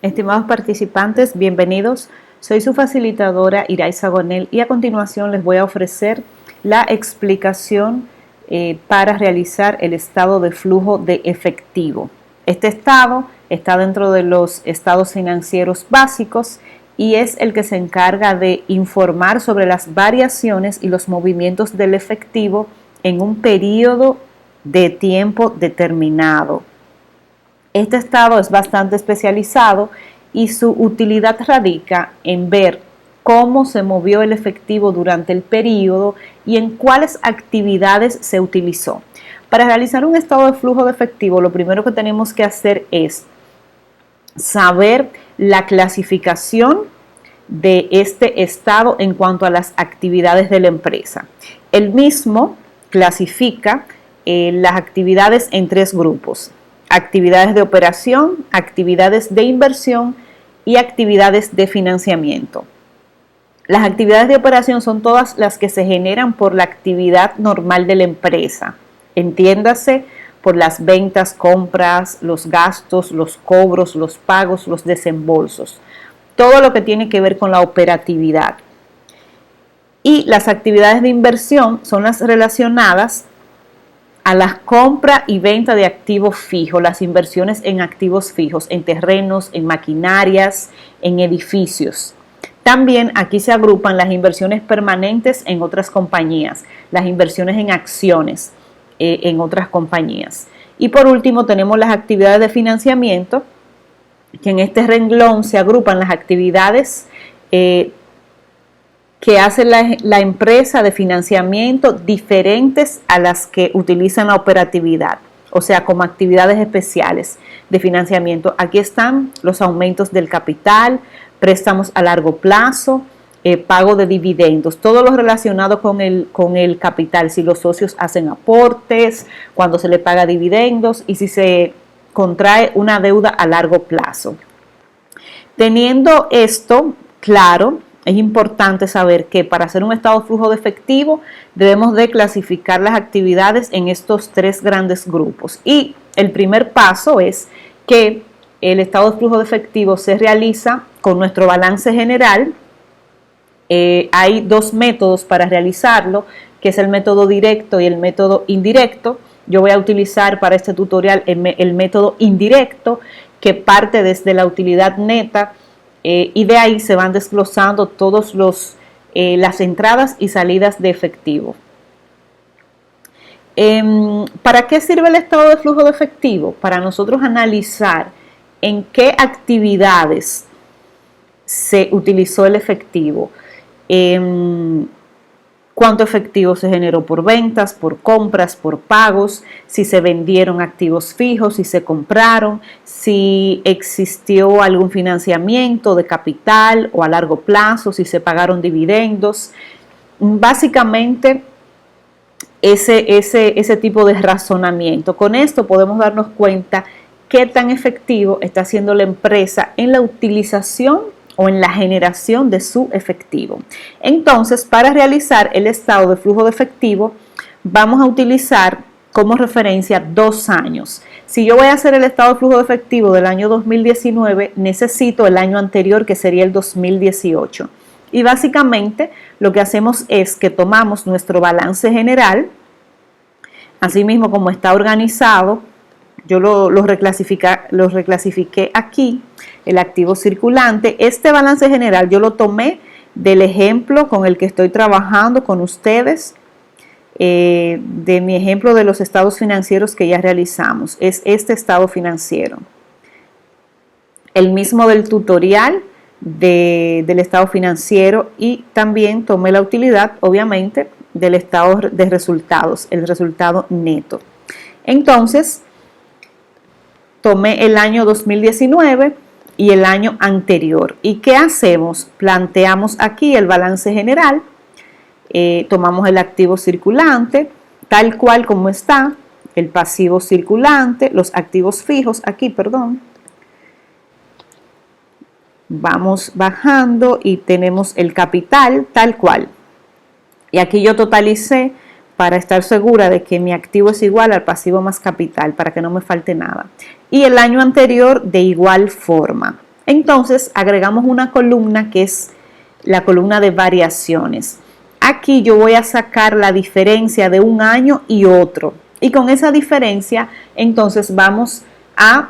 Estimados participantes, bienvenidos. Soy su facilitadora Iraiza Gonel y a continuación les voy a ofrecer la explicación para realizar el estado de flujo de efectivo. Este estado está dentro de los estados financieros básicos y es el que se encarga de informar sobre las variaciones y los movimientos del efectivo en un periodo de tiempo determinado. Este estado es bastante especializado y su utilidad radica en ver cómo se movió el efectivo durante el periodo y en cuáles actividades se utilizó. Para realizar un estado de flujo de efectivo, lo primero que tenemos que hacer es saber la clasificación de este estado en cuanto a las actividades de la empresa. El mismo clasifica las actividades en tres grupos: actividades de operación, actividades de inversión y actividades de financiamiento. Las actividades de operación son todas las que se generan por la actividad normal de la empresa. Entiéndase, por las ventas, compras, los gastos, los cobros, los pagos, los desembolsos. Todo lo que tiene que ver con la operatividad. Y las actividades de inversión son las relacionadas a la compra y venta de activos fijos, las inversiones en activos fijos, en terrenos, en maquinarias, en edificios. También aquí se agrupan las inversiones permanentes en otras compañías, las inversiones en acciones en otras compañías. Y por último tenemos las actividades de financiamiento, que en este renglón se agrupan las actividades que hace la empresa de financiamiento diferentes a las que utilizan la operatividad, o sea, como actividades especiales de financiamiento. Aquí están los aumentos del capital, préstamos a largo plazo, pago de dividendos, todo lo relacionado con el capital, si los socios hacen aportes, cuando se le paga dividendos y si se contrae una deuda a largo plazo. Teniendo esto claro, es importante saber que para hacer un estado de flujo de efectivo debemos de clasificar las actividades en estos tres grandes grupos. Y el primer paso es que el estado de flujo de efectivo se realiza con nuestro balance general. Hay dos métodos para realizarlo, que es el método directo y el método indirecto. Yo voy a utilizar para este tutorial el método indirecto, que parte desde la utilidad neta y de ahí se van desglosando todas las entradas y salidas de efectivo. ¿Para qué sirve el estado de flujo de efectivo? Para nosotros analizar en qué actividades se utilizó el efectivo, cuánto efectivo se generó por ventas, por compras, por pagos, si se vendieron activos fijos, si se compraron, si existió algún financiamiento de capital o a largo plazo, si se pagaron dividendos. Básicamente ese tipo de razonamiento. Con esto podemos darnos cuenta qué tan efectivo está haciendo la empresa en la utilización o en la generación de su efectivo. Entonces, para realizar el estado de flujo de efectivo, vamos a utilizar como referencia 2 años. Si yo voy a hacer el estado de flujo de efectivo del año 2019, necesito el año anterior, que sería el 2018. Y básicamente lo que hacemos es que tomamos nuestro balance general, así mismo como está organizado. Yo lo reclasifiqué aquí, el activo circulante. Este balance general yo lo tomé del ejemplo con el que estoy trabajando con ustedes, de mi ejemplo de los estados financieros que ya realizamos. Es este estado financiero. El mismo del tutorial del estado financiero, y también tomé la utilidad, obviamente, del estado de resultados, el resultado neto. Entonces, tomé el año 2019 y el año anterior. ¿Y qué hacemos? Planteamos aquí el balance general, tomamos el activo circulante, tal cual como está, el pasivo circulante, los activos fijos, aquí, perdón. Vamos bajando y tenemos el capital, tal cual. Y aquí yo totalicé para estar segura de que mi activo es igual al pasivo más capital, para que no me falte nada. Y el año anterior de igual forma. Entonces agregamos una columna que es la columna de variaciones. Aquí yo voy a sacar la diferencia de un año y otro. Y con esa diferencia, entonces vamos a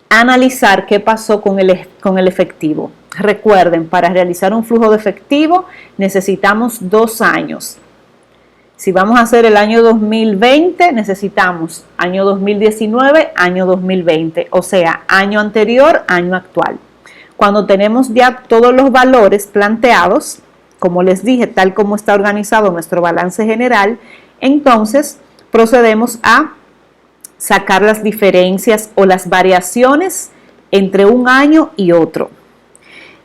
analizar qué pasó con el efectivo. Recuerden, para realizar un flujo de efectivo necesitamos 2 años. Si vamos a hacer el año 2020, necesitamos año 2019, año 2020, o sea, año anterior, año actual. Cuando tenemos ya todos los valores planteados, como les dije, tal como está organizado nuestro balance general, entonces procedemos a sacar las diferencias o las variaciones entre un año y otro.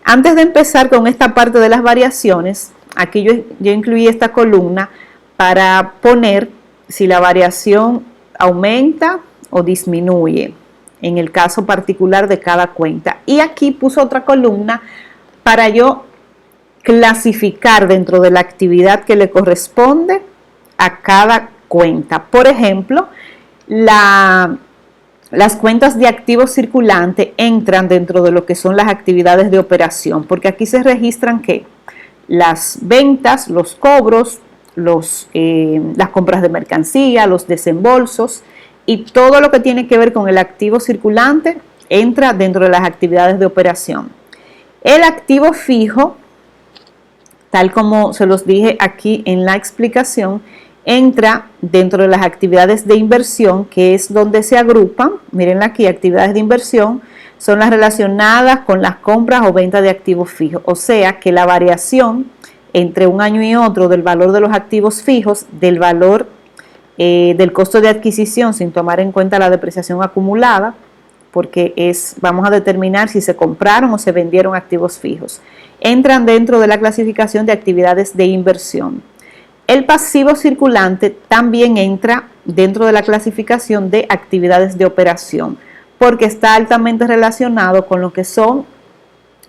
Antes de empezar con esta parte de las variaciones, aquí yo incluí esta columna para poner si la variación aumenta o disminuye en el caso particular de cada cuenta. Y aquí puse otra columna para yo clasificar dentro de la actividad que le corresponde a cada cuenta. Por ejemplo, las cuentas de activo circulante entran dentro de lo que son las actividades de operación, porque aquí se registran que las ventas, los cobros, las compras de mercancía, los desembolsos y todo lo que tiene que ver con el activo circulante entra dentro de las actividades de operación. El activo fijo, tal como se los dije aquí en la explicación, entra dentro de las actividades de inversión, que es donde se agrupan, miren aquí, actividades de inversión son las relacionadas con las compras o ventas de activos fijos, o sea que la variación entre un año y otro del valor de los activos fijos, del valor del costo de adquisición sin tomar en cuenta la depreciación acumulada, porque vamos a determinar si se compraron o se vendieron activos fijos, entran dentro de la clasificación de actividades de inversión. El pasivo circulante también entra dentro de la clasificación de actividades de operación, porque está altamente relacionado con lo que son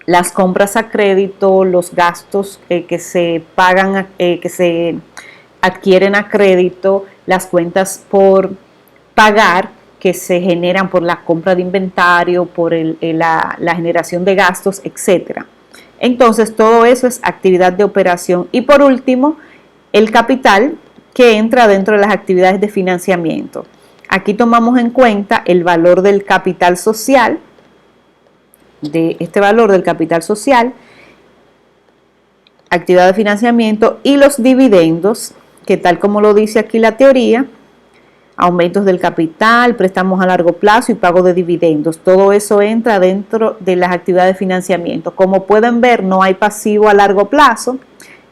las compras a crédito, los gastos que se pagan, que se adquieren a crédito, las cuentas por pagar que se generan por la compra de inventario, por la generación de gastos, etc. Entonces, todo eso es actividad de operación. Y por último, el capital, que entra dentro de las actividades de financiamiento. Aquí tomamos en cuenta el valor del capital social, de este valor del capital social, actividad de financiamiento y los dividendos, que tal como lo dice aquí la teoría, aumentos del capital, préstamos a largo plazo y pago de dividendos. Todo eso entra dentro de las actividades de financiamiento. Como pueden ver, no hay pasivo a largo plazo.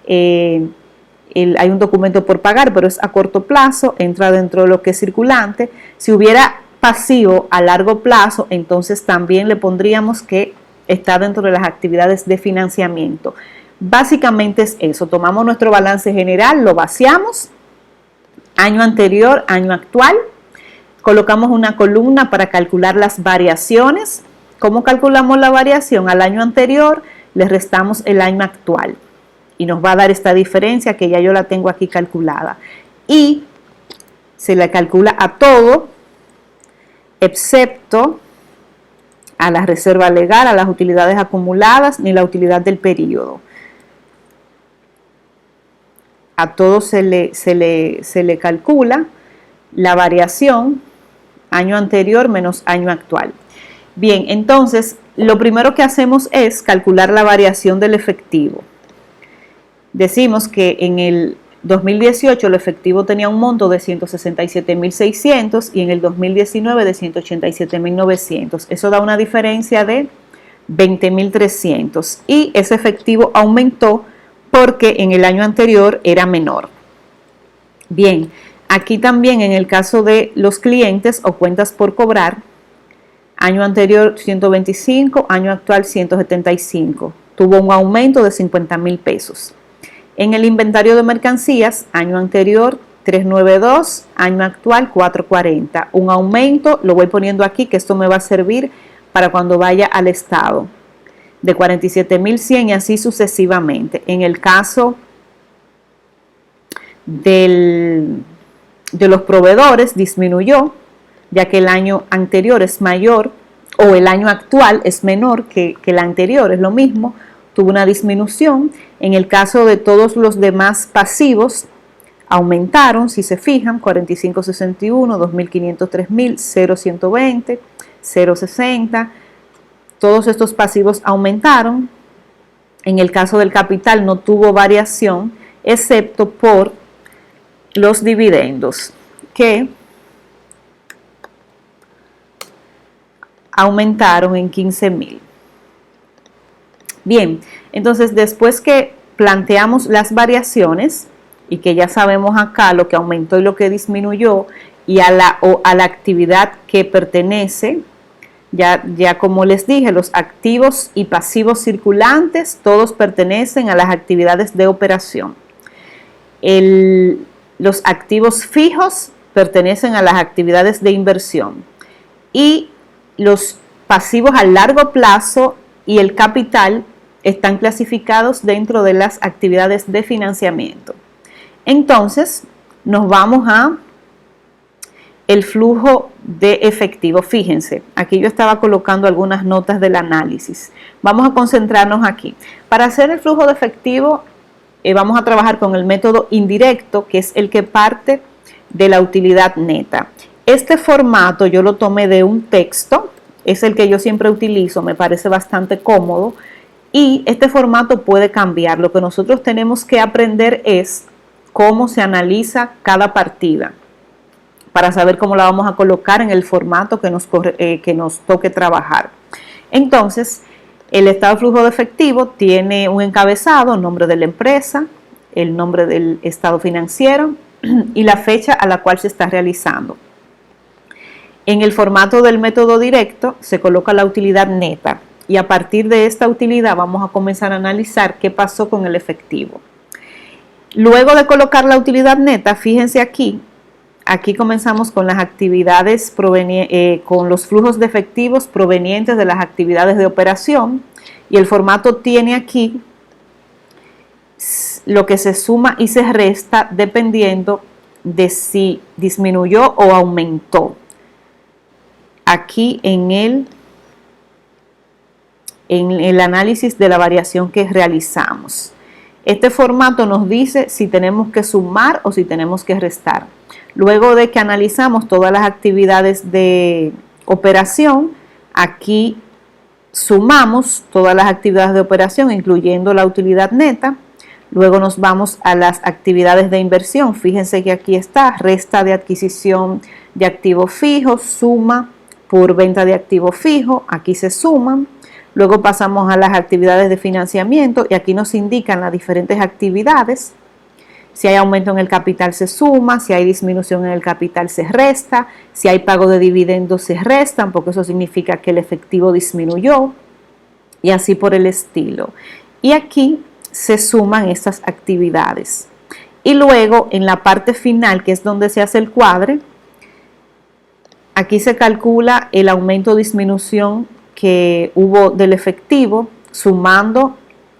Hay un documento por pagar, pero es a corto plazo, entra dentro de lo que es circulante. Si hubiera pasivo a largo plazo, entonces también le pondríamos que está dentro de las actividades de financiamiento. Básicamente es eso, tomamos nuestro balance general, lo vaciamos, año anterior, año actual, colocamos una columna para calcular las variaciones. ¿Cómo calculamos la variación? Al año anterior le restamos el año actual y nos va a dar esta diferencia que ya yo la tengo aquí calculada. Y se le calcula a todo, excepto a la reserva legal, a las utilidades acumuladas, ni la utilidad del periodo. A todo se le calcula la variación año anterior menos año actual. Bien, entonces lo primero que hacemos es calcular la variación del efectivo. Decimos que en el 2018 el efectivo tenía un monto de 167.600 y en el 2019 de 187.900. Eso da una diferencia de 20.300 y ese efectivo aumentó porque en el año anterior era menor. Bien, aquí también en el caso de los clientes o cuentas por cobrar, año anterior 125, año actual 175. Tuvo un aumento de 50.000 pesos. En el inventario de mercancías, año anterior 392, año actual 440. Un aumento, lo voy poniendo aquí, que esto me va a servir para cuando vaya al estado, de 47.100 y así sucesivamente. En el caso de los proveedores, disminuyó, ya que el año anterior es mayor o el año actual es menor que el anterior, es lo mismo, tuvo una disminución. En el caso de todos los demás pasivos, aumentaron, si se fijan, 4561, 2500, 3000, 0120, 060, todos estos pasivos aumentaron. En el caso del capital no tuvo variación, excepto por los dividendos, que aumentaron en 15,000. Bien, entonces después que planteamos las variaciones y que ya sabemos acá lo que aumentó y lo que disminuyó y a la actividad que pertenece, ya como les dije, los activos y pasivos circulantes todos pertenecen a las actividades de operación. Los activos fijos pertenecen a las actividades de inversión y los pasivos a largo plazo y el capital están clasificados dentro de las actividades de financiamiento. Entonces, nos vamos a el flujo de efectivo. Fíjense, aquí yo estaba colocando algunas notas del análisis. Vamos a concentrarnos aquí. Para hacer el flujo de efectivo, vamos a trabajar con el método indirecto, que es el que parte de la utilidad neta. Este formato yo lo tomé de un texto, es el que yo siempre utilizo, me parece bastante cómodo, y este formato puede cambiar. Lo que nosotros tenemos que aprender es cómo se analiza cada partida, para saber cómo la vamos a colocar en el formato que nos toque trabajar. Entonces, el estado de flujo de efectivo tiene un encabezado, nombre de la empresa, el nombre del estado financiero y la fecha a la cual se está realizando. En el formato del método directo se coloca la utilidad neta y a partir de esta utilidad vamos a comenzar a analizar qué pasó con el efectivo. Luego de colocar la utilidad neta, fíjense aquí comenzamos con las actividades, con los flujos de efectivos provenientes de las actividades de operación y el formato tiene aquí lo que se suma y se resta dependiendo de si disminuyó o aumentó. Aquí en el análisis de la variación que realizamos. Este formato nos dice si tenemos que sumar o si tenemos que restar. Luego de que analizamos todas las actividades de operación, aquí sumamos todas las actividades de operación, incluyendo la utilidad neta. Luego nos vamos a las actividades de inversión. Fíjense que aquí está, resta de adquisición de activos fijos, suma por venta de activo fijo, aquí se suman. Luego pasamos a las actividades de financiamiento y aquí nos indican las diferentes actividades. Si hay aumento en el capital se suma, si hay disminución en el capital se resta, si hay pago de dividendos se restan, porque eso significa que el efectivo disminuyó y así por el estilo. Y aquí se suman estas actividades. Y luego en la parte final, que es donde se hace el cuadre, aquí se calcula el aumento o disminución que hubo del efectivo, sumando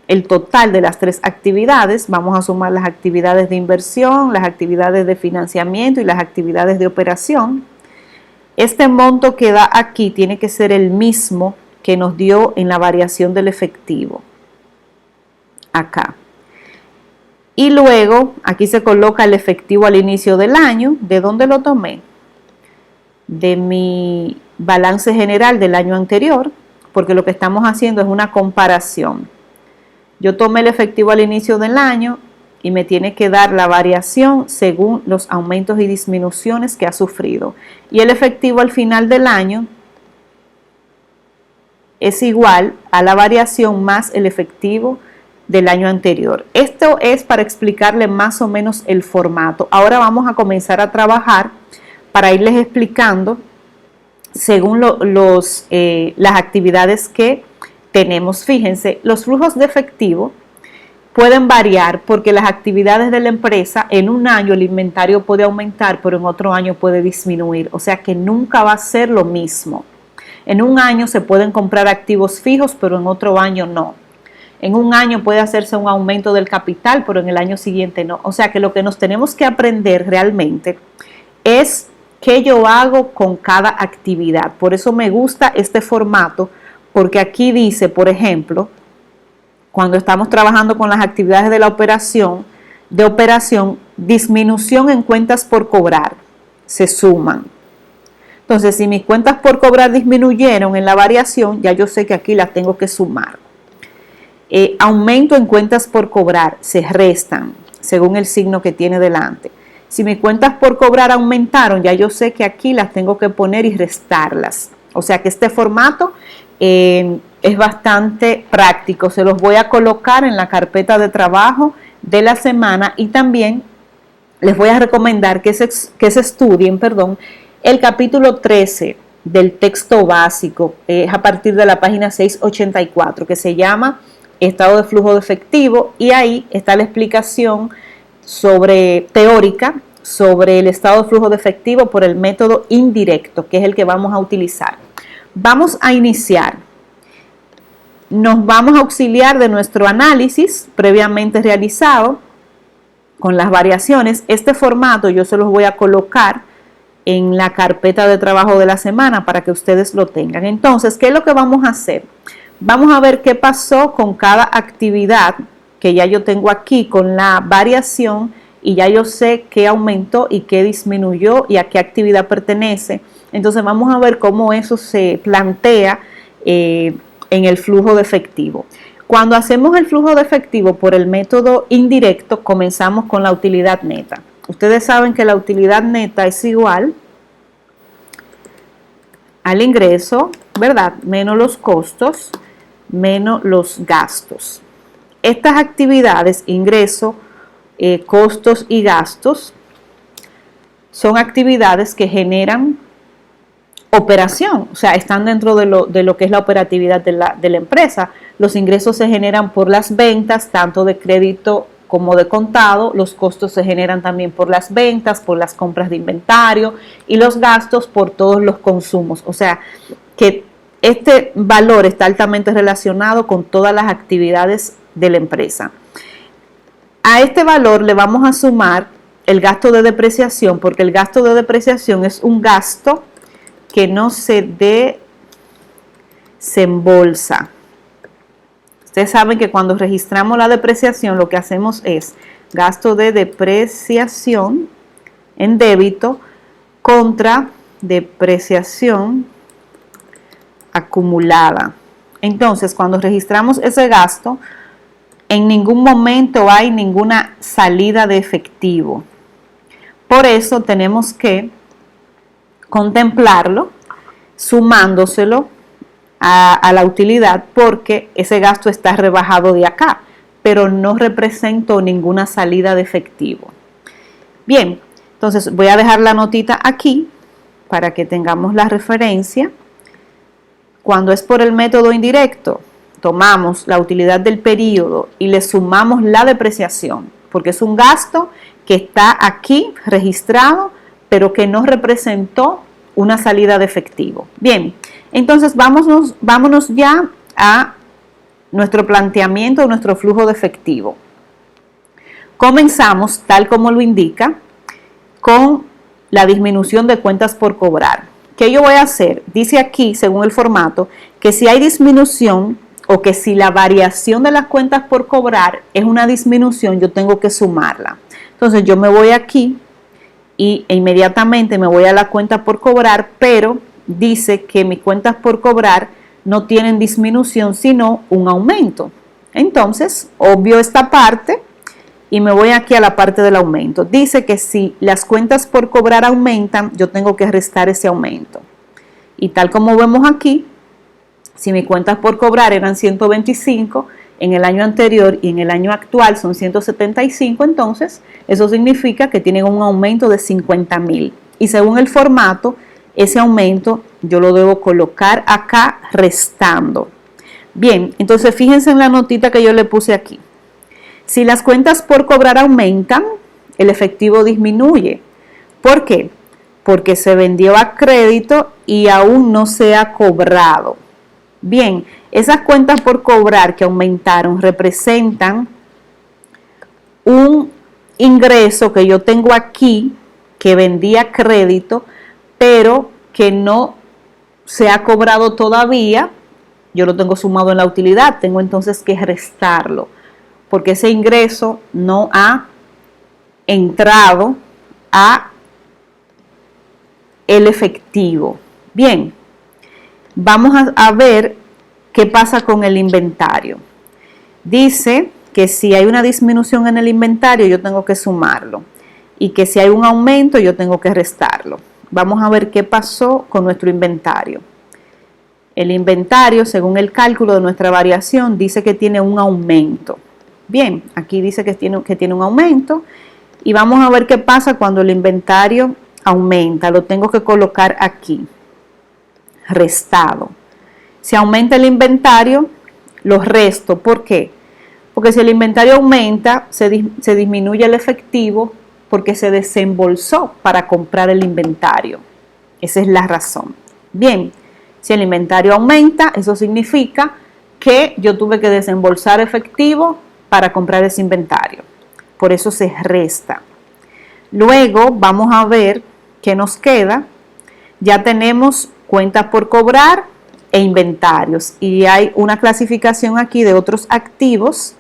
el total de las tres actividades. Vamos a sumar las actividades de inversión, las actividades de financiamiento y las actividades de operación. Este monto que da aquí tiene que ser el mismo que nos dio en la variación del efectivo. Acá. Y luego aquí se coloca el efectivo al inicio del año. ¿De dónde lo tomé? De mi balance general del año anterior, porque lo que estamos haciendo es una comparación. Yo tomé el efectivo al inicio del año y me tiene que dar la variación según los aumentos y disminuciones que ha sufrido. Y el efectivo al final del año es igual a la variación más el efectivo del año anterior. Esto es para explicarle más o menos el formato. Ahora vamos a comenzar a trabajar para irles explicando según las actividades que tenemos. Fíjense, los flujos de efectivo pueden variar porque las actividades de la empresa, en un año el inventario puede aumentar, pero en otro año puede disminuir. O sea que nunca va a ser lo mismo. En un año se pueden comprar activos fijos, pero en otro año no. En un año puede hacerse un aumento del capital, pero en el año siguiente no. O sea que lo que nos tenemos que aprender realmente es qué yo hago con cada actividad. Por eso me gusta este formato, porque aquí dice, por ejemplo, cuando estamos trabajando con las actividades de la operación, disminución en cuentas por cobrar, se suman. Entonces, si mis cuentas por cobrar disminuyeron en la variación, ya yo sé que aquí las tengo que sumar. Aumento en cuentas por cobrar, se restan según el signo que tiene delante. Si mis cuentas por cobrar aumentaron, ya yo sé que aquí las tengo que poner y restarlas. O sea que este formato es bastante práctico. Se los voy a colocar en la carpeta de trabajo de la semana y también les voy a recomendar que se estudien, el capítulo 13 del texto básico, es a partir de la página 684, que se llama Estado de flujo de efectivo, y ahí está la explicación teórica sobre el estado de flujo de efectivo por el método indirecto, que es el que vamos a utilizar. Vamos a iniciar. Nos vamos a auxiliar de nuestro análisis previamente realizado con las variaciones. Este formato yo se los voy a colocar en la carpeta de trabajo de la semana para que ustedes lo tengan. Entonces, ¿qué es lo que vamos a hacer? Vamos a ver qué pasó con cada actividad que ya yo tengo aquí con la variación, y ya yo sé qué aumentó y qué disminuyó y a qué actividad pertenece. Entonces vamos a ver cómo eso se plantea en el flujo de efectivo. Cuando hacemos el flujo de efectivo por el método indirecto, comenzamos con la utilidad neta. Ustedes saben que la utilidad neta es igual al ingreso, ¿verdad? Menos los costos, menos los gastos. Estas actividades, ingreso, costos y gastos, son actividades que generan operación, o sea, están dentro de lo que es la operatividad de la empresa. Los ingresos se generan por las ventas, tanto de crédito como de contado. Los costos se generan también por las ventas, por las compras de inventario, y los gastos por todos los consumos. O sea, que este valor está altamente relacionado con todas las actividades de la empresa. A este valor le vamos a sumar el gasto de depreciación, porque el gasto de depreciación es un gasto que no se desembolsa. Ustedes saben que cuando registramos la depreciación, lo que hacemos es gasto de depreciación en débito contra depreciación acumulada. Entonces, cuando registramos ese gasto, en ningún momento hay ninguna salida de efectivo. Por eso tenemos que contemplarlo sumándoselo a la utilidad, porque ese gasto está rebajado de acá, pero no representó ninguna salida de efectivo. Bien, entonces voy a dejar la notita aquí para que tengamos la referencia. Cuando es por el método indirecto, tomamos la utilidad del periodo y le sumamos la depreciación, porque es un gasto que está aquí registrado, pero que no representó una salida de efectivo. Bien, entonces vámonos ya a nuestro planteamiento, nuestro flujo de efectivo. Comenzamos, tal como lo indica, con la disminución de cuentas por cobrar. ¿Qué yo voy a hacer? Dice aquí, según el formato, que si hay disminución o que si la variación de las cuentas por cobrar es una disminución, yo tengo que sumarla. Entonces yo me voy aquí e inmediatamente me voy a la cuenta por cobrar, pero dice que mis cuentas por cobrar no tienen disminución, sino un aumento. Entonces, obvio esta parte y me voy aquí a la parte del aumento. Dice que si las cuentas por cobrar aumentan, yo tengo que restar ese aumento. Y tal como vemos aquí, si mis cuentas por cobrar eran 125 en el año anterior y en el año actual son 175, entonces eso significa que tienen un aumento de 50,000. Y según el formato, ese aumento yo lo debo colocar acá restando. Bien, entonces fíjense en la notita que yo le puse aquí. Si las cuentas por cobrar aumentan, el efectivo disminuye. ¿Por qué? Porque se vendió a crédito y aún no se ha cobrado. Bien, esas cuentas por cobrar que aumentaron representan un ingreso que yo tengo aquí, que vendí a crédito, pero que no se ha cobrado todavía, yo lo tengo sumado en la utilidad, tengo entonces que restarlo, porque ese ingreso no ha entrado a el efectivo. Bien, vamos a ver qué pasa con el inventario. Dice que si hay una disminución en el inventario, yo tengo que sumarlo, y que si hay un aumento, yo tengo que restarlo. Vamos a ver qué pasó con nuestro inventario. El inventario, según el cálculo de nuestra variación, dice que tiene un aumento. Bien, aquí dice que tiene un aumento, y vamos a ver qué pasa cuando el inventario aumenta. Lo tengo que colocar aquí, restado. Si aumenta el inventario, lo resto. ¿Por qué? Porque si el inventario aumenta, se disminuye el efectivo porque se desembolsó para comprar el inventario. Esa es la razón. Bien, si el inventario aumenta, eso significa que yo tuve que desembolsar efectivo para comprar ese inventario. Por eso se resta. Luego vamos a ver qué nos queda. Ya tenemos cuentas por cobrar e inventarios, y hay una clasificación aquí de otros activos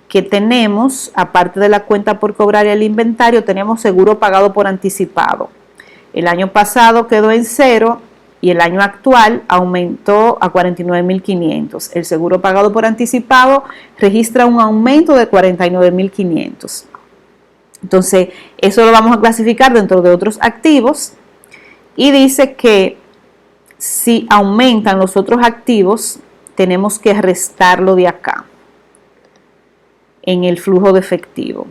que tenemos. Aparte de la cuenta por cobrar y el inventario, tenemos seguro pagado por anticipado. El año pasado quedó en 0 y el año actual aumentó a 49.500. El seguro pagado por anticipado registra un aumento de 49.500. Entonces, eso lo vamos a clasificar dentro de otros activos, y dice que si aumentan los otros activos, tenemos que restarlo de acá, en el flujo de efectivo.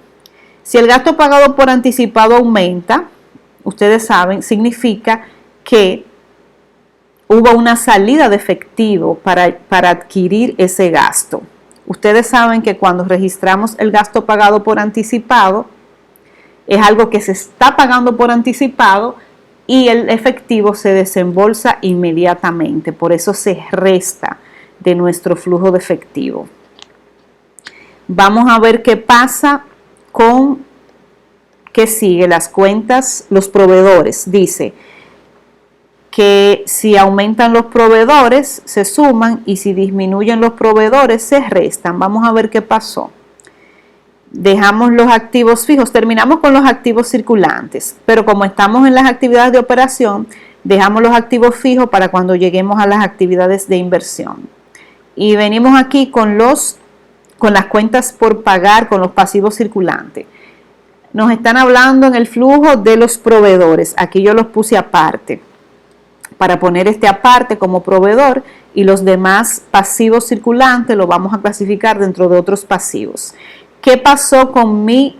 Si el gasto pagado por anticipado aumenta, ustedes saben, significa que hubo una salida de efectivo para adquirir ese gasto. Ustedes saben que cuando registramos el gasto pagado por anticipado, es algo que se está pagando por anticipado y el efectivo se desembolsa inmediatamente. Por eso se resta de nuestro flujo de efectivo. Vamos a ver qué pasa con qué sigue, las cuentas, los proveedores. Dice que si aumentan los proveedores, se suman, y si disminuyen los proveedores, se restan. Vamos a ver qué pasó. Dejamos los activos fijos, terminamos con los activos circulantes, pero como estamos en las actividades de operación, dejamos los activos fijos para cuando lleguemos a las actividades de inversión. Y venimos aquí con las cuentas por pagar, con los pasivos circulantes. Nos están hablando en el flujo de los proveedores. Aquí yo los puse aparte, para poner este aparte como proveedor, y los demás pasivos circulantes los vamos a clasificar dentro de otros pasivos. ¿Qué pasó con mi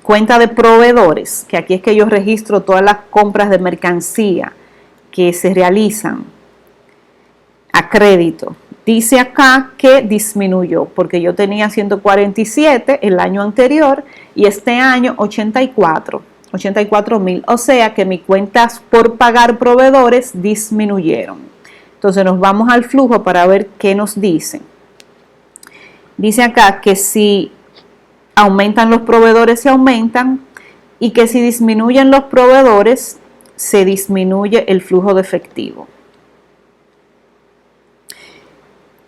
cuenta de proveedores? Que aquí es que yo registro todas las compras de mercancía que se realizan a crédito. Dice acá que disminuyó, porque yo tenía 147 el año anterior y este año 84.000. O sea que mis cuentas por pagar proveedores disminuyeron. Entonces nos vamos al flujo para ver qué nos dicen. Dice acá que si aumentan los proveedores, se aumentan, y que si disminuyen los proveedores, se disminuye el flujo de efectivo.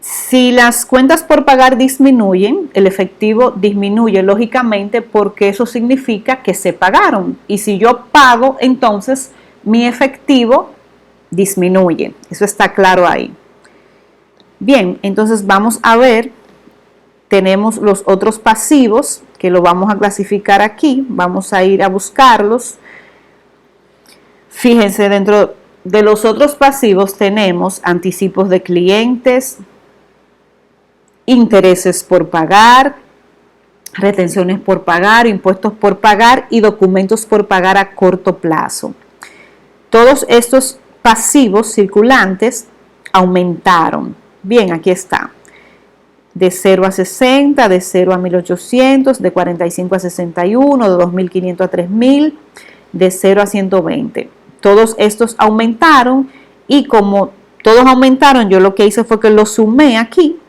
Si las cuentas por pagar disminuyen, el efectivo disminuye, lógicamente, porque eso significa que se pagaron. Y si yo pago, entonces mi efectivo disminuye. Eso está claro ahí. Bien, entonces vamos a ver. Tenemos los otros pasivos que lo vamos a clasificar aquí. Vamos a ir a buscarlos. Fíjense, dentro de los otros pasivos tenemos anticipos de clientes, intereses por pagar, retenciones por pagar, impuestos por pagar y documentos por pagar a corto plazo. Todos estos pasivos circulantes aumentaron. Bien, aquí está. De 0 a 60, de 0 a 1800, de 45 a 61, de 2500 a 3000, de 0 a 120. Todos estos aumentaron, y como todos aumentaron, yo lo que hice fue que los sumé aquí.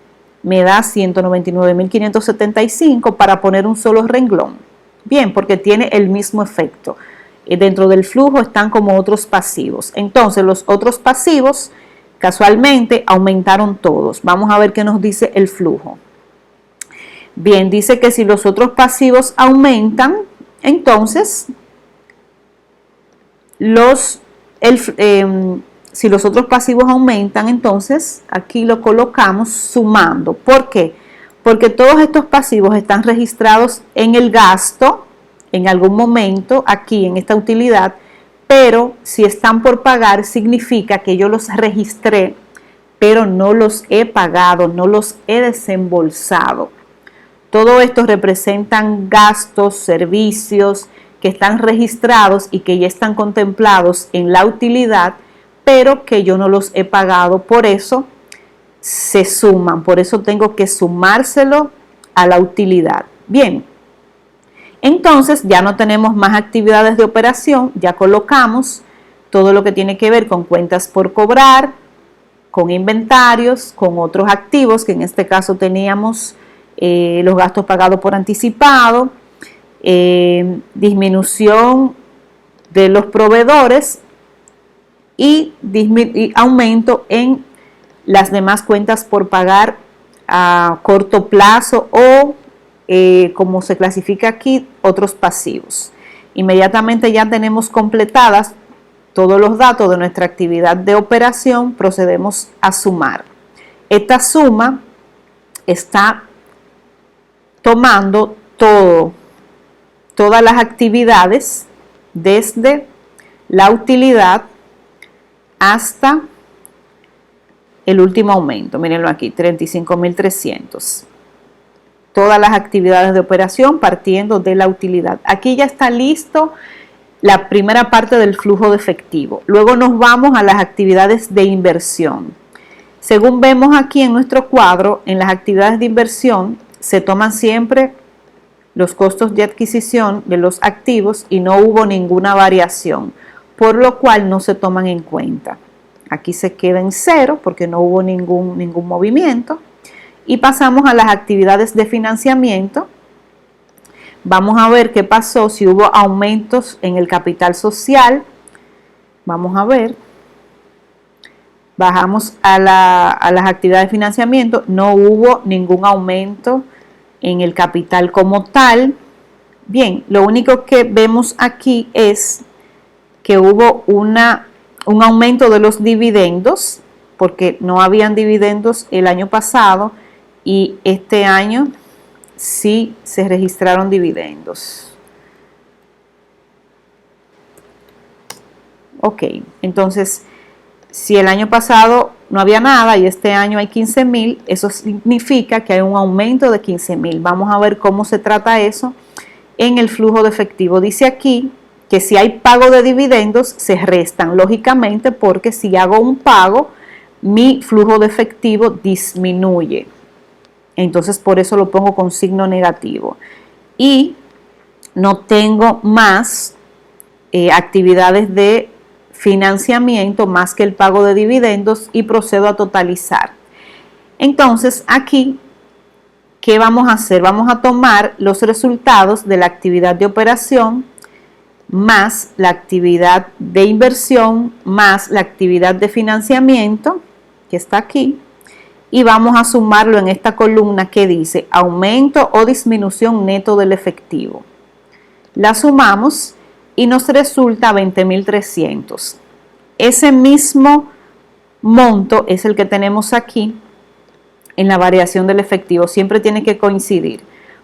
Me da 199.575 para poner un solo renglón. Bien, porque tiene el mismo efecto. dentro del flujo están como otros pasivos. Entonces los otros pasivos casualmente aumentaron todos. Vamos a ver qué nos dice el flujo. Bien, dice que si los otros pasivos aumentan, entonces si los otros pasivos aumentan, entonces aquí lo colocamos sumando. ¿Por qué? Porque todos estos pasivos están registrados en el gasto en algún momento aquí en esta utilidad, pero si están por pagar significa que yo los registré, pero no los he pagado, no los he desembolsado. Todo esto representan gastos, servicios que están registrados y que ya están contemplados en la utilidad, pero que yo no los he pagado, por eso se suman, por eso tengo que sumárselo a la utilidad. Bien, entonces ya no tenemos más actividades de operación, ya colocamos todo lo que tiene que ver con cuentas por cobrar, con inventarios, con otros activos, que en este caso teníamos los gastos pagados por anticipado, disminución de los proveedores y aumento en las demás cuentas por pagar a corto plazo o como se clasifica aquí, otros pasivos. Inmediatamente ya tenemos completadas todos los datos de nuestra actividad de operación, procedemos a sumar. Esta suma está tomando todas las actividades desde la utilidad hasta el último aumento. Mírenlo aquí, 35.300. Todas las actividades de operación partiendo de la utilidad. Aquí ya está listo la primera parte del flujo de efectivo. Luego nos vamos a las actividades de inversión. Según vemos aquí en nuestro cuadro, en las actividades de inversión se toman siempre los costos de adquisición de los activos y no hubo ninguna variación, por lo cual no se toman en cuenta. Aquí se queda en cero porque no hubo ningún movimiento. Y pasamos a las actividades de financiamiento. Vamos a ver qué pasó, si hubo aumentos en el capital social. Vamos a ver. Bajamos a las actividades de financiamiento. No hubo ningún aumento en el capital como tal. Bien, lo único que vemos aquí es que hubo un aumento de los dividendos, porque no habían dividendos el año pasado y este año sí se registraron dividendos. Ok, entonces si el año pasado no había nada y este año hay 15.000, eso significa que hay un aumento de 15.000. Vamos a ver cómo se trata eso en el flujo de efectivo. Dice aquí que si hay pago de dividendos se restan, lógicamente, porque si hago un pago, mi flujo de efectivo disminuye. Entonces por eso lo pongo con signo negativo. Y no tengo más actividades de financiamiento más que el pago de dividendos y procedo a totalizar. Entonces aquí, ¿qué vamos a hacer? Vamos a tomar los resultados de la actividad de operación más la actividad de inversión más la actividad de financiamiento que está aquí y vamos a sumarlo en esta columna que dice aumento o disminución neto del efectivo. La sumamos y nos resulta 20.300. Ese mismo monto es el que tenemos aquí en la variación del efectivo. Siempre tiene que coincidir,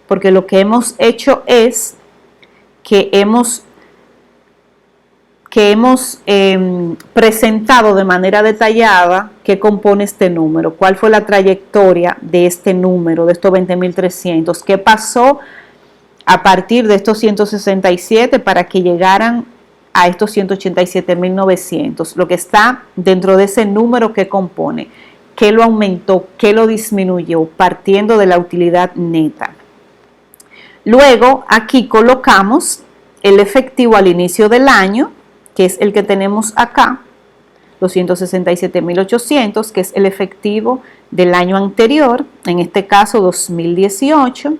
porque lo que hemos hecho es que hemos presentado de manera detallada qué compone este número, cuál fue la trayectoria de este número, de estos 20.300, qué pasó a partir de estos 167 para que llegaran a estos 187.900, lo que está dentro de ese número que compone, qué lo aumentó, qué lo disminuyó, partiendo de la utilidad neta. Luego aquí colocamos el efectivo al inicio del año, que es el que tenemos acá, los 167.800, que es el efectivo del año anterior, en este caso 2018.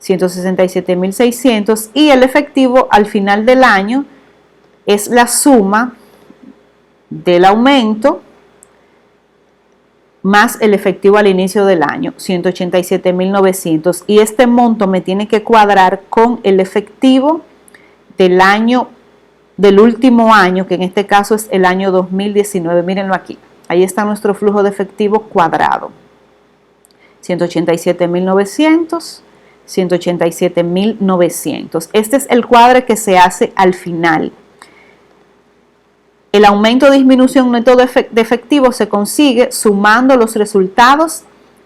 167.600, y el efectivo al final del año es la suma del aumento más el efectivo al inicio del año, 187.900, y este monto me tiene que cuadrar con el efectivo del año, del último año, que en este caso es el año 2019. Mírenlo aquí, ahí está nuestro flujo de efectivo cuadrado, 187.900, 187.900. Este es el cuadro que se hace al final. El aumento o disminución neto de efectivo se consigue sumando los resultados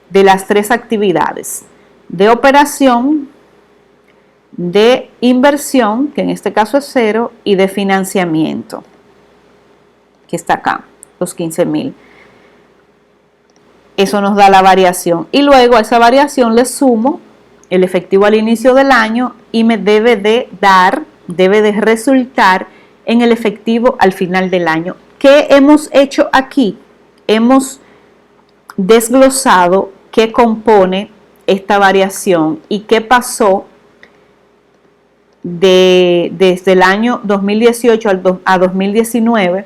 de las tres actividades: de operación, de inversión, que en este caso es 0, y de financiamiento, que está acá, los 15.000. Eso nos da la variación. Y luego a esa variación le sumo el efectivo al inicio del año y me debe de resultar en el efectivo al final del año. ¿Qué hemos hecho aquí? Hemos desglosado qué compone esta variación y qué pasó desde el año 2018 a 2019,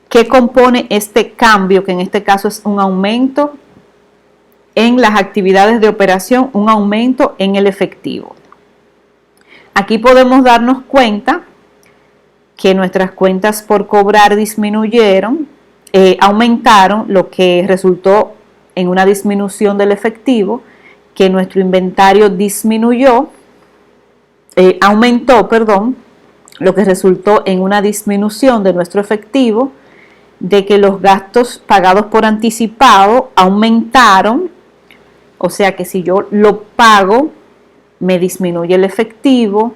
qué compone este cambio, que en este caso es un aumento en las actividades de operación, un aumento en el efectivo. Aquí podemos darnos cuenta que nuestras cuentas por cobrar disminuyeron, aumentaron, lo que resultó en una disminución del efectivo, que nuestro inventario aumentó, lo que resultó en una disminución de nuestro efectivo, de que los gastos pagados por anticipado aumentaron, o sea que si yo lo pago, me disminuye el efectivo,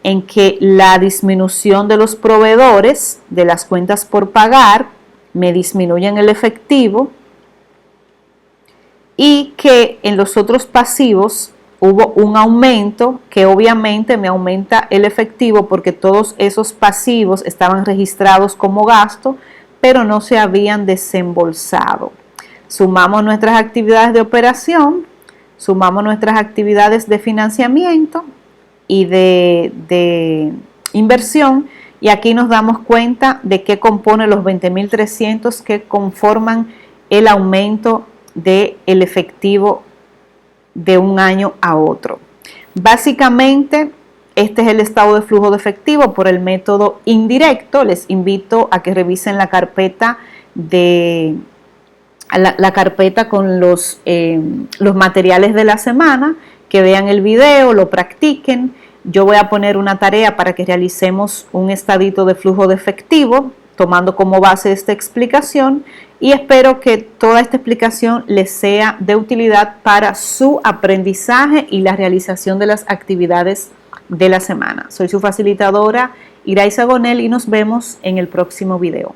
en que la disminución de los proveedores de las cuentas por pagar me disminuyen el efectivo, y que en los otros pasivos hubo un aumento que obviamente me aumenta el efectivo porque todos esos pasivos estaban registrados como gasto, pero no se habían desembolsado. Sumamos nuestras actividades de operación, sumamos nuestras actividades de financiamiento y de inversión, y aquí nos damos cuenta de qué compone los 20.300 que conforman el aumento del efectivo de un año a otro. Básicamente, este es el estado de flujo de efectivo por el método indirecto. Les invito a que revisen la carpeta con los materiales de la semana, que vean el video, lo practiquen. Yo voy a poner una tarea para que realicemos un estadito de flujo de efectivo, tomando como base esta explicación, y espero que toda esta explicación les sea de utilidad para su aprendizaje y la realización de las actividades de la semana. Soy su facilitadora, Iraiza Gonel, y nos vemos en el próximo video.